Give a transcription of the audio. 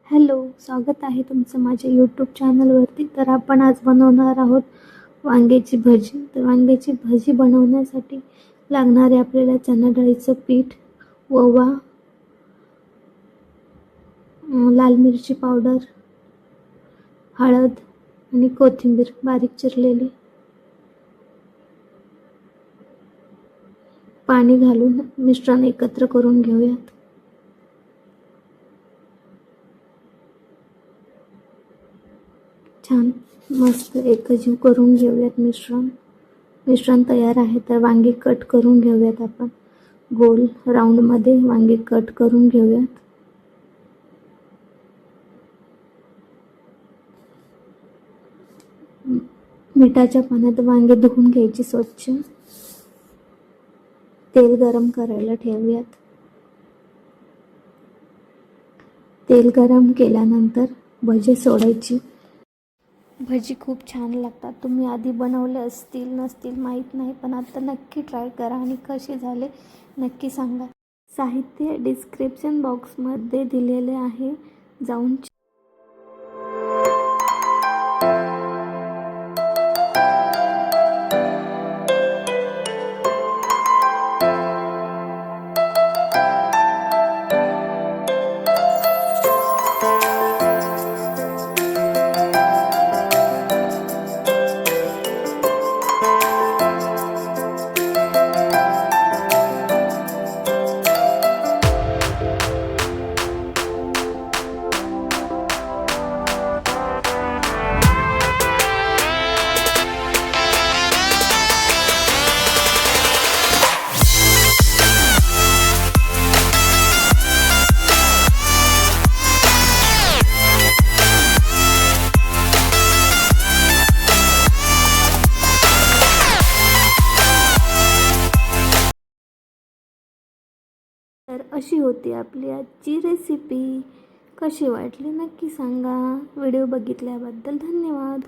Hello, स्वागत आहे तुमचं माझ्या यूट्यूब चॅनलवरती. तर आपण आज बनवणार आहोत वांग्याची भजी. तर वांग्याची भजी बनवण्यासाठी लागणारे आपल्याला चणा डाळीचं पीठ, ओवा, लाल मिरची पावडर, हळद आणि कोथिंबीर बारीक चिरलेली. पाणी घालून मिश्रण एकत्र करून घेऊयात. छान मस्त एकजीव करून घेऊयात मिश्रण तयार आहे. तर वांगी कट करून घेऊयात. आपण गोल राऊंडमध्ये वांगी कट करून घेऊयात. मिठाच्या पाण्यात वांगे धुवून घ्यायची स्वच्छ. तेल गरम करायला ठेवूयात. तेल गरम केल्यानंतर भजी सोडायची. भजी खूप छान लागतात. तुम्ही आधी बनवले असतील नसतील माहीत नाही, पण आता नक्की ट्राय करा आणि कसे झाले नक्की सांगा. साहित्य डिस्क्रिप्शन बॉक्समध्ये दिलेले आहे, जाऊन तर अशी होती आपली आजची रेसिपी. कशी वाटली नक्की सांगा. व्हिडिओ बघितल्याबद्दल धन्यवाद.